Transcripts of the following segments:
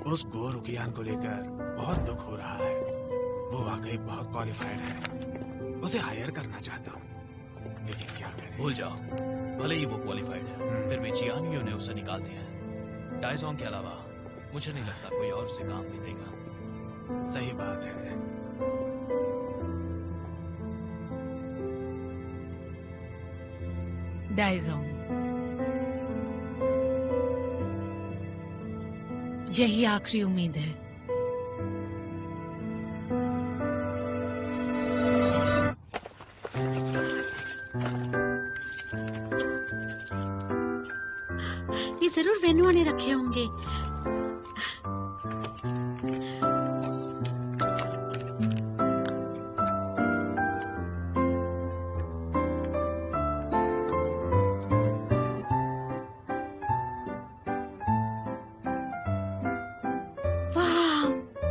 उस गो रुकियान को लेकर बहुत दुख हो रहा है। वो वाकई बहुत क्वालिफाइड है। उसे हायर करना चाहता हूँ, लेकिन क्या करें। भूल जाओ, भले ही वो क्वालिफाइड है, फिर भी जियानियों ने उसे निकाल दिया है। डाइजोंग के अलावा मुझे नहीं लगता कोई और उसे काम नहीं देगा। सही बात है। डाइजोंग, यही आखिरी उम्मीद है। ये जरूर वेन्युआ ने रखे होंगे। वाह,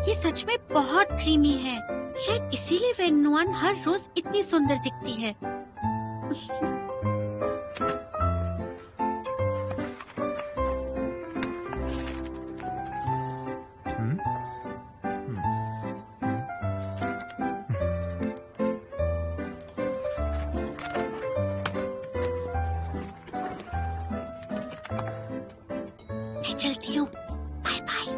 ये सच में बहुत क्रीमी है। शायद इसीलिए वेन्युआन हर रोज इतनी सुंदर दिखती है। मैं चलती हूँ, बाय बाय।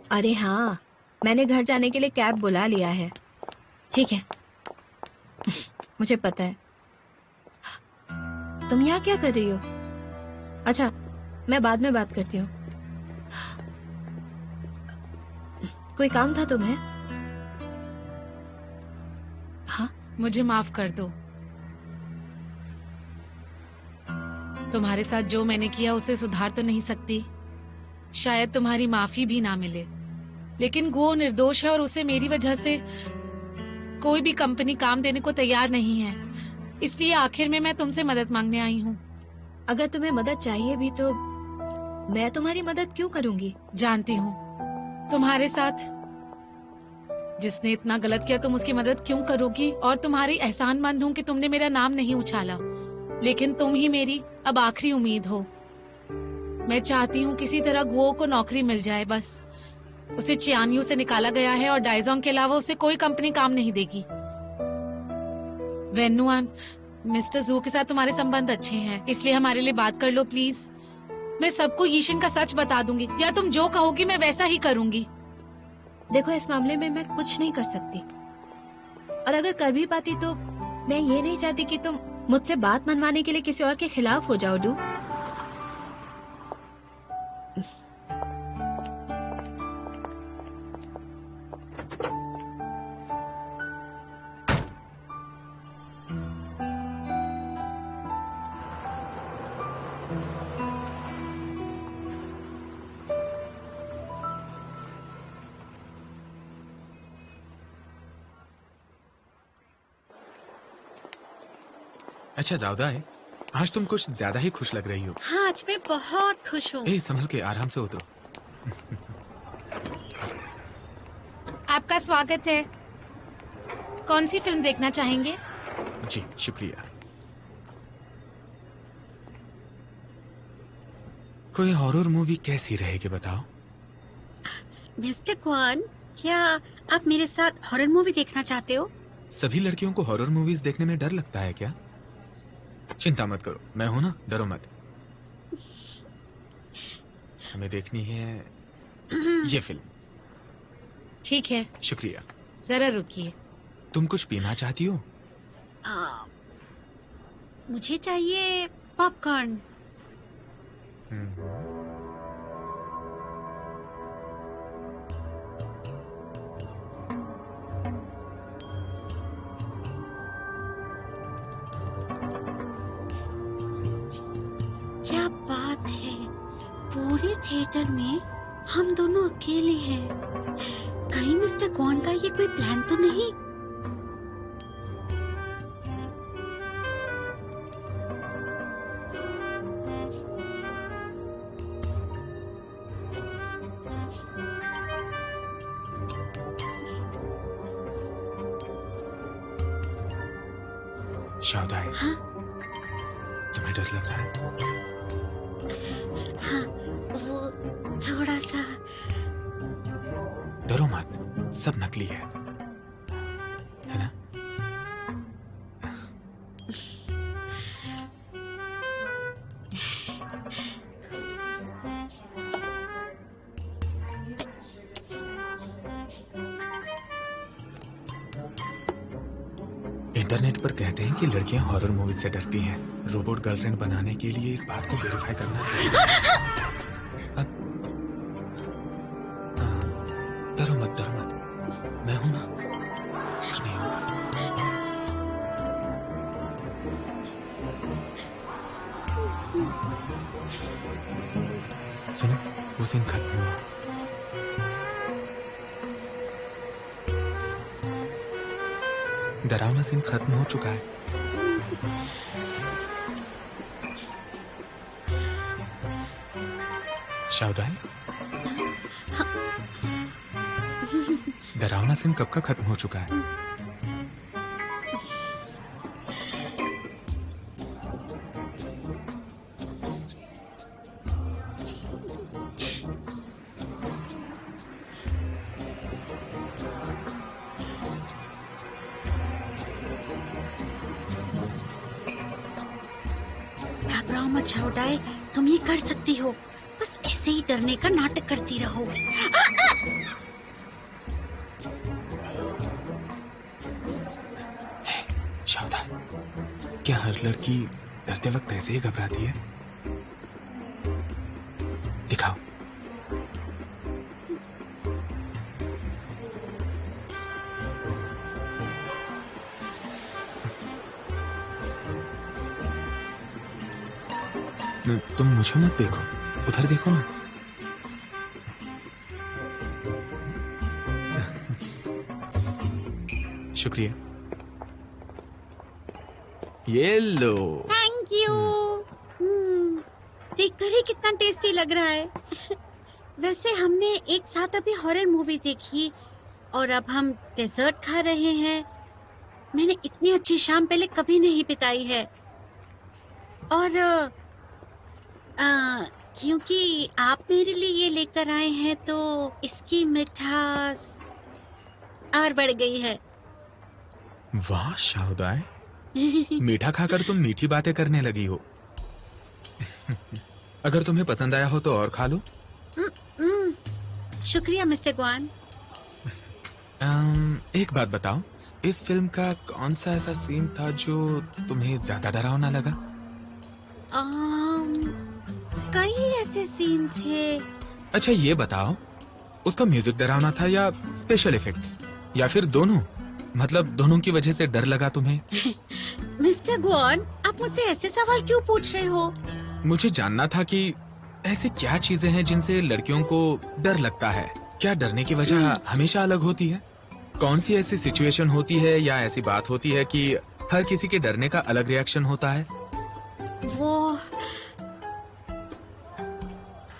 अरे हाँ, मैंने घर जाने के लिए कैब बुला लिया है। ठीक है, मुझे पता है। तुम यहाँ क्या कर रही हो? अच्छा, मैं बाद में बात करती हूँ। कोई काम था तुम्हें? हाँ, मुझे माफ कर दो। तुम्हारे साथ जो मैंने किया उसे सुधार तो नहीं सकती, शायद तुम्हारी माफी भी ना मिले, लेकिन वो निर्दोष है और उसे मेरी वजह से कोई भी कंपनी काम देने को तैयार नहीं है। इसलिए आखिर में मैं तुमसे मदद मांगने आई हूँ। अगर तुम्हें मदद चाहिए भी तो मैं तुम्हारी मदद क्यों करूंगी? जानती हूँ तुम्हारे साथ जिसने इतना गलत किया तुम उसकी मदद क्यों करोगी, और तुम्हारी एहसानमंद हूँ कि तुमने मेरा नाम नहीं उछाला, लेकिन तुम ही मेरी अब आखिरी उम्मीद हो। मैं चाहती हूँ किसी तरह गुओ को नौकरी मिल जाए। बस उसे चियानियों से निकाला गया है और डाइजोंग के अलावा उसे कोई कंपनी काम नहीं देगी। वेन्युआन, मिस्टर जू के साथ तुम्हारे संबंध अच्छे हैं, इसलिए हमारे लिए बात कर लो प्लीज। मैं सबको यीशिन का सच बता दूंगी, या तुम जो कहोगी मैं वैसा ही करूंगी। देखो, इस मामले में मैं कुछ नहीं कर सकती, और अगर कर भी पाती तो मैं ये नहीं चाहती कि तुम मुझसे बात मनवाने के लिए किसी और के खिलाफ हो जाओ। डू अच्छा जाउदा है, आज तुम कुछ ज्यादा ही खुश लग रही हो। हाँ, आज मैं बहुत खुश हूँ। संभल के, आराम से उतरो। आपका स्वागत है। कौन सी फिल्म देखना चाहेंगे? जी शुक्रिया। कोई हॉरर मूवी कैसी रहेगी बताओ? मिस्टर क्वान, क्या आप मेरे साथ हॉरर मूवी देखना चाहते हो? सभी लड़कियों को हॉरर मूवीज देखने में डर लगता है क्या? चिंता मत करो, मैं हूं ना, डरो मत। हमें देखनी है ये फिल्म। ठीक है, शुक्रिया। जरा रुकिए। तुम कुछ पीना चाहती हो? मुझे चाहिए पॉपकॉर्न। क्या बात है, पूरे थिएटर में हम दोनों अकेले हैं। कहीं मिस्टर कॉन का ये कोई प्लान तो नहीं? शाउदाई, हाँ तुम्हें डर लग रहा है? हाँ, वो थोड़ा सा। डरो मत, सब नकली है ना? इंटरनेट पर कहते हैं कि लड़कियां हॉरर मूवीज से डरती हैं। रोबोट गर्लफ्रेंड बनाने के लिए इस बात को वेरीफाई करना जरूरी है। डरो मत, मैं हूं ना, कुछ नहीं होगा। सुनो, वो सीन खत्म हुआ। डरावना सीन खत्म हो चुका है। शाउदाई, डरावना सीन कब का खत्म हो चुका है? घबराओ मत शाउदाई, तुम ये कर सकती हो। बस ऐसे ही डरने का नाटक करती रहो। शाउदाई, क्या हर लड़की डरते वक्त ऐसे ही घबराती है? दिखाओ। तुम मुझे मत देखो, उधर देखो ना। शुक्रिया। ये लो। Thank you. देखकर ही कितना टेस्टी लग रहा है। वैसे हमने एक साथ अभी हॉरर मूवी देखी और अब हम डेजर्ट खा रहे हैं। मैंने इतनी अच्छी शाम पहले कभी नहीं बिताई है। और क्योंकि आप मेरे लिए ये लेकर आए हैं तो इसकी मिठास और बढ़ गई है। वाह शाउदाई, मीठा खाकर तुम मीठी बातें करने लगी हो। अगर तुम्हें पसंद आया हो तो और खा लो। शुक्रिया मिस्टर ग्वान। एक बात बताओ, इस फिल्म का कौन सा ऐसा सीन था जो तुम्हें ज्यादा डरावना लगा? कई ऐसे सीन थे। अच्छा ये बताओ, उसका म्यूजिक डरावना था या स्पेशल इफेक्ट्स, या फिर दोनों? मतलब दोनों की वजह से डर लगा तुम्हें? मिस्टर ग्वान, आप मुझसे ऐसे सवाल क्यों पूछ रहे हो? मुझे जानना था कि ऐसी क्या चीजें हैं जिनसे लड़कियों को डर लगता है। क्या डरने की वजह हमेशा अलग होती है? कौन सी ऐसी सिचुएशन होती है या ऐसी बात होती है कि हर किसी के डरने का अलग रिएक्शन होता है? वो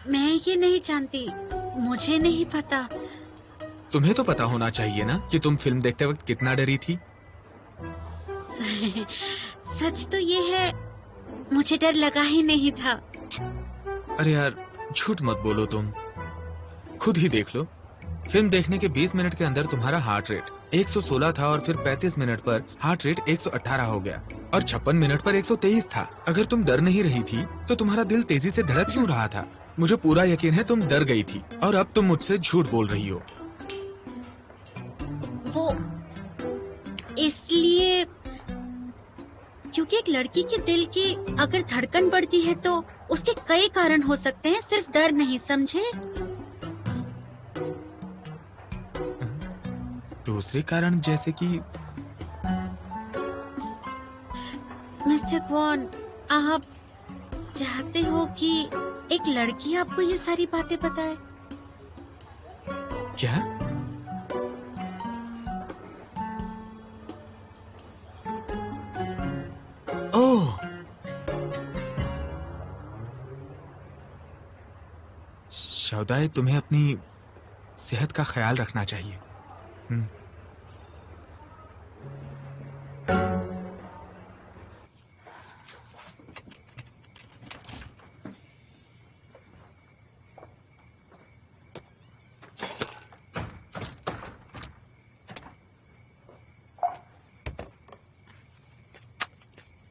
मैं ये नहीं जानती, मुझे नहीं पता। तुम्हें तो पता होना चाहिए ना कि तुम फिल्म देखते वक्त कितना डरी थी। सच तो ये है, मुझे डर लगा ही नहीं था। अरे यार झूठ मत बोलो, तुम खुद ही देख लो। फिल्म देखने के 20 मिनट के अंदर तुम्हारा हार्ट रेट 116 था और फिर 35 मिनट पर हार्ट रेट 118 हो गया और 56 मिनट पर 123 था। अगर तुम डर नहीं रही थी तो तुम्हारा दिल तेजी से धड़क क्यों रहा था? मुझे पूरा यकीन है तुम डर गई थी और अब तुम मुझसे झूठ बोल रही हो। वो इसलिए क्योंकि एक लड़की के दिल की अगर धड़कन बढ़ती है तो उसके कई कारण हो सकते हैं, सिर्फ डर नहीं, समझे? दूसरे कारण जैसे कि? मिस्टर क्वान, आप चाहते हो कि एक लड़की आपको ये सारी बातें बताए? क्या? ओह, शाउदाई, तुम्हें अपनी सेहत का ख्याल रखना चाहिए।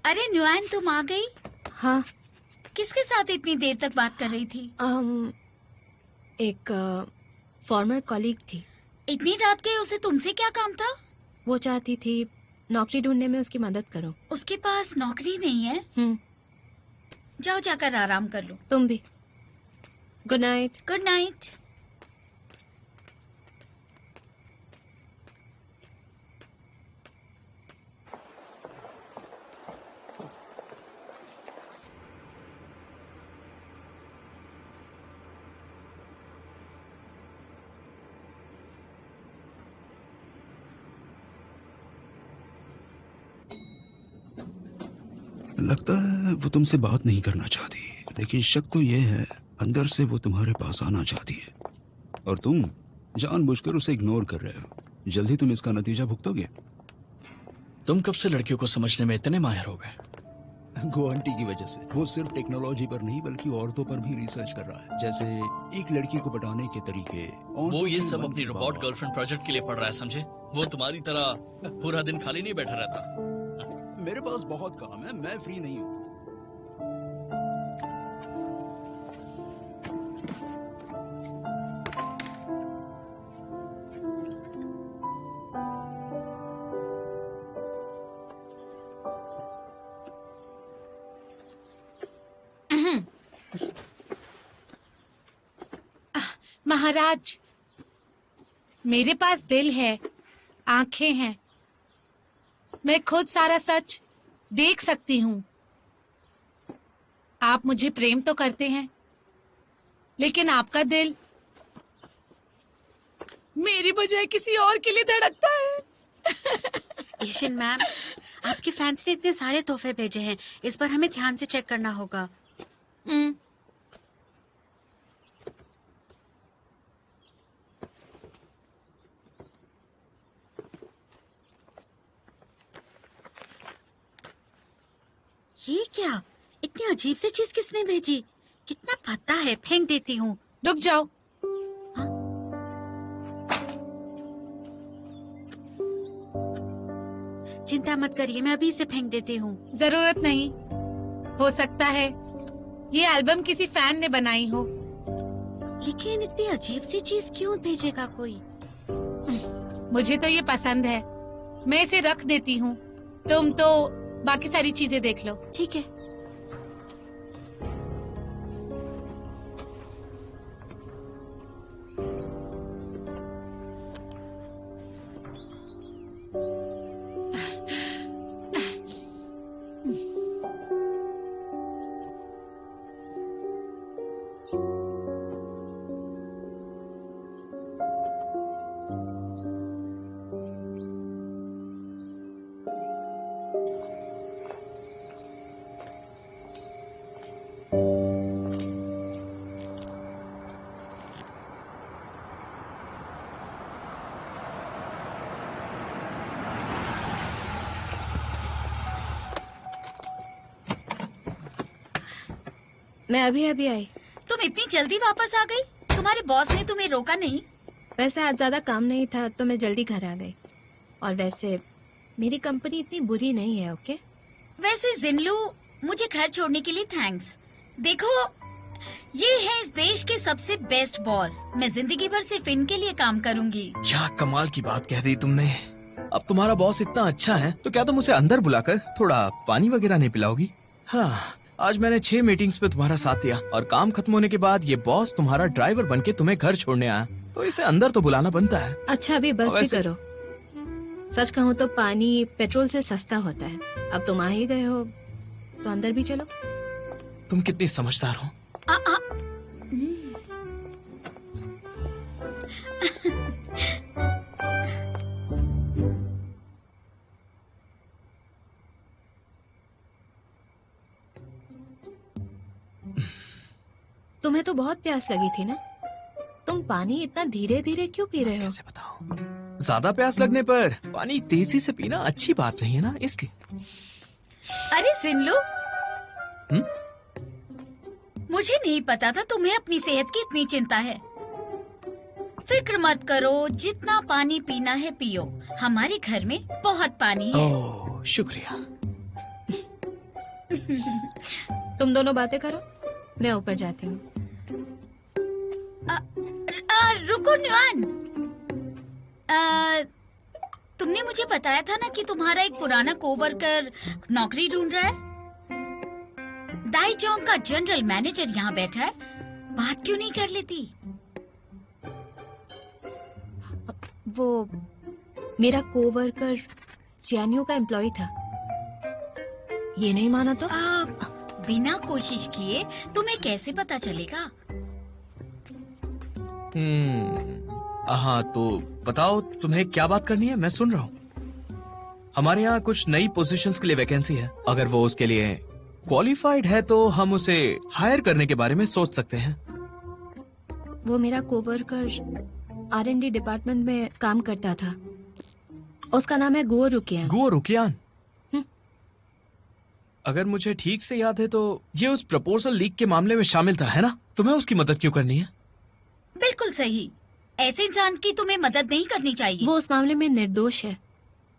अरे न्यूएन, तुम आ गई? हाँ। किसके साथ इतनी देर तक बात कर रही थी? एक फॉर्मर कॉलीग थी। इतनी रात के उसे तुमसे क्या काम था? वो चाहती थी नौकरी ढूंढने में उसकी मदद करो। उसके पास नौकरी नहीं है? जाओ जाकर आराम कर लो। तुम भी। Good night. Good night. लगता है वो तुमसे बात नहीं करना चाहती, लेकिन शक तो ये है अंदर से वो तुम्हारे पास आना चाहती है और तुम जानबूझकर उसे इग्नोर कर रहे हो। जल्दी तुम इसका नतीजा भुगतोगे। तुम कब से लड़कियों को समझने में इतने माहिर हो गए? गो आंटी की वजह से। वो सिर्फ टेक्नोलॉजी पर नहीं बल्कि औरतों पर भी रिसर्च कर रहा है, जैसे एक लड़की को पटाने के तरीके। वो ये सब अपनी रोबोट गर्लफ्रेंड प्रोजेक्ट के लिए पढ़ रहा है, समझे? वो तुम्हारी तरह पूरा दिन खाली नहीं बैठा रहता। मेरे पास बहुत काम है, मैं फ्री नहीं हूँ। महाराज, मेरे पास दिल है, आंखें हैं, मैं खुद सारा सच देख सकती हूँ। आप मुझे प्रेम तो करते हैं, लेकिन आपका दिल मेरी बजाय किसी और के लिए धड़कता है। ईशिन मैम, आपके फैंस ने इतने सारे तोहफे भेजे हैं, इस पर हमें ध्यान से चेक करना होगा। ये क्या? इतनी अजीब सी चीज किसने भेजी? कितना पता है, फेंक देती हूँ। रुक जाओ। चिंता मत करिए, मैं अभी इसे फेंक देती हूँ। जरूरत नहीं, हो सकता है ये एल्बम किसी फैन ने बनाई हो। लेकिन इतनी अजीब सी चीज क्यों भेजेगा कोई? मुझे तो ये पसंद है, मैं इसे रख देती हूँ। तुम तो बाकी सारी चीजें देख लो। ठीक है। मैं अभी अभी आई। तुम इतनी जल्दी वापस आ गई? तुम्हारे बॉस ने तुम्हें रोका नहीं? वैसे आज ज्यादा काम नहीं था तो मैं जल्दी घर आ गई। और वैसे मेरी कंपनी इतनी बुरी नहीं है। ओके। वैसे जिनलू, मुझे घर छोड़ने के लिए थैंक्स। देखो, ये है इस देश के सबसे बेस्ट बॉस। मैं जिंदगी भर सिर्फ इनके लिए काम करूंगी। क्या कमाल की बात कह दी तुमने। अब तुम्हारा बॉस इतना अच्छा है तो क्या तुम उसे अंदर बुलाकर थोड़ा पानी वगैरह नहीं पिलाओगी? हाँ, आज मैंने 6 मीटिंग्स पे तुम्हारा साथ दिया और काम खत्म होने के बाद ये बॉस तुम्हारा ड्राइवर बनके तुम्हें घर छोड़ने आया, तो इसे अंदर तो बुलाना बनता है। अच्छा, अभी बस भी करो। सच कहूँ तो पानी पेट्रोल से सस्ता होता है। अब तुम आ ही गए हो तो अंदर भी चलो। तुम कितनी समझदार हो। तुम्हें तो बहुत प्यास लगी थी ना? तुम पानी इतना धीरे धीरे क्यों पी रहे हो? कैसे बताओ? ज्यादा प्यास लगने पर पानी तेजी से पीना अच्छी बात नहीं है ना, इसलिए। अरे जिनलू, मुझे नहीं पता था तुम्हें अपनी सेहत की इतनी चिंता है। फिक्र मत करो, जितना पानी पीना है पियो। हमारे घर में बहुत पानी है। ओह, शुक्रिया। तुम दोनों बातें करो, मैं ऊपर जाती हूँ। रुको नुआन, तुमने मुझे बताया था ना कि तुम्हारा एक पुराना कोवर्कर नौकरी ढूंढ रहा है। दाईजोंग का जनरल मैनेजर यहाँ बैठा है, बात क्यों नहीं कर लेती? वो मेरा कोवर्कर चियानियो का एम्प्लॉय था। ये नहीं माना तो? बिना कोशिश किए तुम्हें कैसे पता चलेगा? हाँ, तो बताओ तुम्हें क्या बात करनी है, मैं सुन रहा हूँ। हमारे यहाँ कुछ नई पोजीशंस के लिए वैकेंसी है। अगर वो उसके लिए क्वालिफाइड है तो हम उसे हायर करने के बारे में सोच सकते हैं। वो मेरा कोवर्कर R&D डिपार्टमेंट में काम करता था। उसका नाम है गुओ रुकियान। गुओ रुकियान? अगर मुझे ठीक से याद है तो ये उस प्रपोजल लीक के मामले में शामिल था, है ना? तुम्हें उसकी मदद क्यों करनी है? बिल्कुल सही, ऐसे इंसान की तुम्हें मदद नहीं करनी चाहिए। वो उस मामले में निर्दोष है,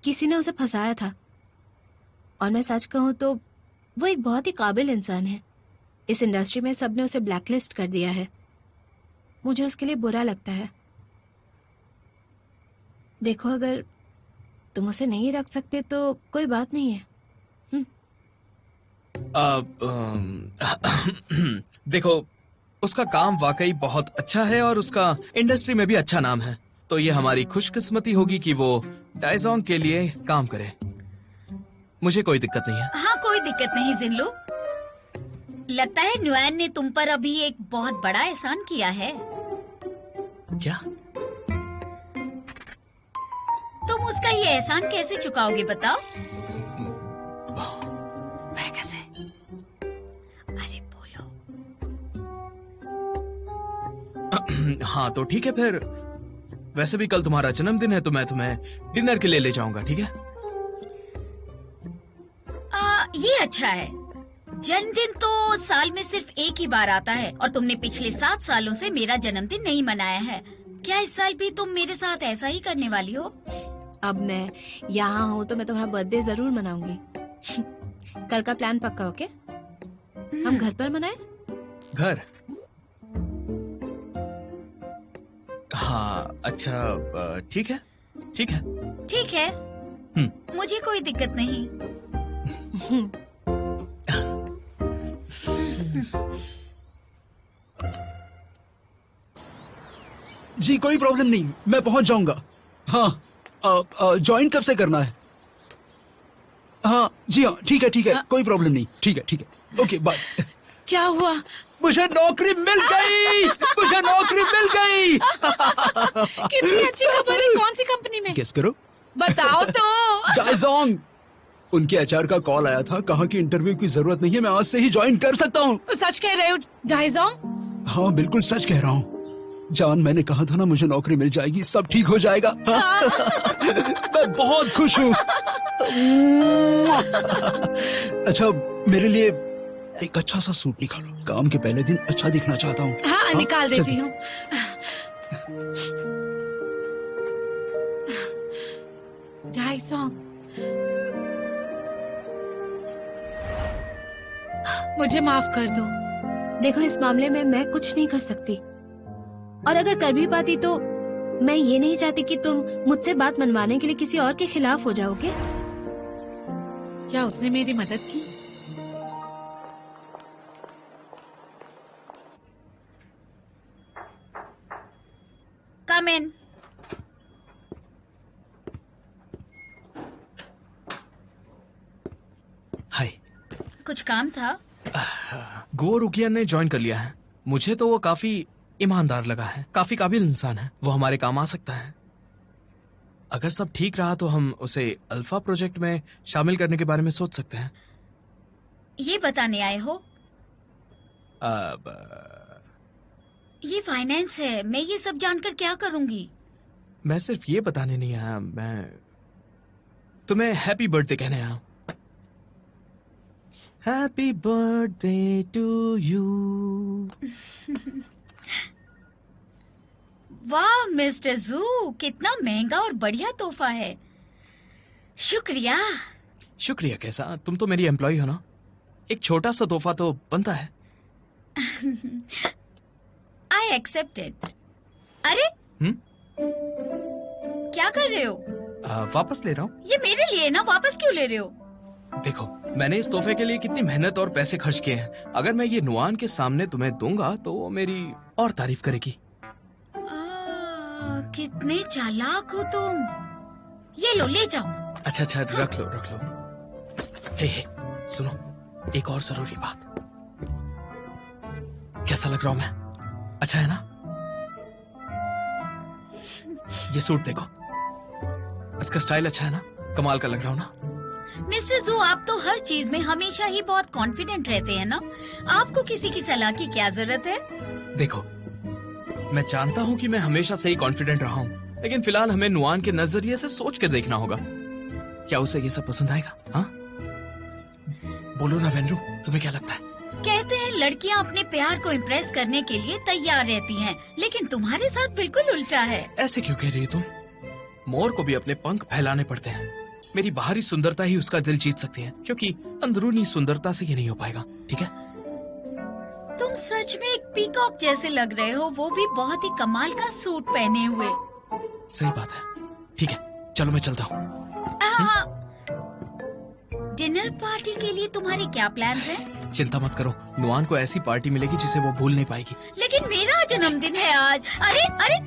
किसी ने उसे फंसाया था। और मैं सच कहूँ तो वो एक बहुत ही काबिल इंसान है। इस इंडस्ट्री में सबने उसे ब्लैकलिस्ट कर दिया है। मुझे उसके लिए बुरा लगता है। देखो, अगर तुम उसे नहीं रख सकते तो कोई बात नहीं है। देखो, उसका काम वाकई बहुत अच्छा है और उसका इंडस्ट्री में भी अच्छा नाम है, तो ये हमारी खुशकिस्मती होगी कि वो डाइजोंग के लिए काम करे। मुझे कोई दिक्कत नहीं है। हाँ, कोई दिक्कत नहीं जिनलू। लगता है नुआन ने तुम पर अभी एक बहुत बड़ा एहसान किया है। क्या? तुम उसका ये एहसान कैसे चुकाओगे बताओ? मैं कैसे? अरे बोलो। हाँ तो ठीक है फिर। वैसे भी कल तुम्हारा जन्मदिन है तो मैं तुम्हें डिनर के लिए ले जाऊंगा, ठीक है? ये अच्छा है। जन्मदिन तो साल में सिर्फ एक ही बार आता है और तुमने पिछले 7 सालों से मेरा जन्मदिन नहीं मनाया है। क्या इस साल भी तुम मेरे साथ ऐसा ही करने वाली हो? अब मैं यहाँ हूँ तो मैं तुम्हारा बर्थडे जरूर मनाऊंगी। कल का प्लान पक्का, ओके? हम घर पर मनाएं? घर? हाँ, अच्छा, ठीक है, ठीक है। ठीक है, मुझे कोई दिक्कत नहीं। जी कोई प्रॉब्लम नहीं, मैं पहुंच जाऊंगा। हाँ, ज्वाइन कब से करना है? हाँ जी हाँ, ठीक है, कोई प्रॉब्लम नहीं। ठीक है, ओके बाय। क्या हुआ? मुझे नौकरी मिल गई। मुझे नौकरी मिल गई। कितनी अच्छी खबर है। कौन सी कंपनी में? गेस करो। बताओ तो। डाइजोंग। उनके HR का कॉल आया था, कहा कि इंटरव्यू की जरूरत नहीं है, मैं आज से ही ज्वाइन कर सकता हूँ। सच कह रहे हो डाइजोंग? हाँ बिल्कुल सच कह रहा हूँ। जान, मैंने कहा था ना मुझे नौकरी मिल जाएगी, सब ठीक हो जाएगा। मैं बहुत खुश हूँ। अच्छा, मेरे लिए एक अच्छा सा सूट निकालो, काम के पहले दिन अच्छा दिखना चाहता हूँ। हाँ, निकाल देती हूँ। डाइजोंग, मुझे माफ कर दो। देखो, इस मामले में मैं कुछ नहीं कर सकती, और अगर कर भी पाती तो मैं ये नहीं चाहती कि तुम मुझसे बात मनवाने के लिए किसी और के खिलाफ हो जाओगे। क्या उसने मेरी मदद की? कम इन। हाय। कुछ काम था? गुओ रुकियान ने ज्वाइन कर लिया है। मुझे तो वो काफी ईमानदार लगा है, काफी काबिल इंसान है। वो हमारे काम आ सकता है। अगर सब ठीक रहा तो हम उसे अल्फा प्रोजेक्ट में शामिल करने के बारे में सोच सकते हैं। ये बताने आए हो? अब ये फाइनेंस है, मैं ये सब जानकर क्या करूंगी? मैं सिर्फ ये बताने नहीं आया, मैं तुम्हें हैप्पी बर्थडे कहने आया। Happy birthday to you. वाह मिस्टर जू, कितना महंगा और बढ़िया तोहफा है। शुक्रिया। शुक्रिया कैसा? तुम तो मेरी एम्प्लॉय हो ना। एक छोटा सा तोहफा तो बनता है। I accept it. अरे क्या कर रहे हो? वापस ले रहा हूँ। ये मेरे लिए ना, वापस क्यों ले रहे हो? देखो, मैंने इस तोहफे के लिए कितनी मेहनत और पैसे खर्च किए हैं। अगर मैं ये नुआन के सामने तुम्हें दूंगा तो वो मेरी और तारीफ करेगी। कितने चालाक हो तुम। ये लो, ले जाओ। अच्छा अच्छा, रख लो। हे सुनो, एक और जरूरी बात। कैसा लग रहा हूं मैं? अच्छा है ना? ये सूट देखो, इसका स्टाइल अच्छा है ना? कमाल का लग रहा हूं ना? मिस्टर जू, आप तो हर चीज में हमेशा ही बहुत कॉन्फिडेंट रहते हैं ना। आपको किसी की सलाह की क्या जरूरत है? देखो, मैं जानता हूं कि मैं हमेशा से ही कॉन्फिडेंट रहा हूं, लेकिन फिलहाल हमें नुआन के नजरिए से सोच कर देखना होगा। क्या उसे ये सब पसंद आएगा? हाँ, बोलो ना वेनरू, तुम्हें क्या लगता है? कहते हैं लड़कियां अपने प्यार को इम्प्रेस करने के लिए तैयार रहती हैं, लेकिन तुम्हारे साथ बिल्कुल उल्टा है। ऐसे क्यों कह रही हो तुम? मोर को भी अपने पंख फैलाने पड़ते हैं। मेरी बाहरी सुंदरता ही उसका दिल जीत सकती है, क्योंकि अंदरूनी सुंदरता से ये नहीं हो पाएगा। ठीक है? तुम सच में एक पीकॉक जैसे लग रहे हो, वो भी बहुत ही कमाल का सूट पहने हुए। सही बात है। ठीक है, चलो मैं चलता हूँ। डिनर पार्टी के लिए तुम्हारे क्या प्लान्स हैं? चिंता मत करो, नुआन को ऐसी पार्टी मिलेगी जिसे वो भूल नहीं पाएगी। लेकिन मेरा जन्मदिन है आज। अरे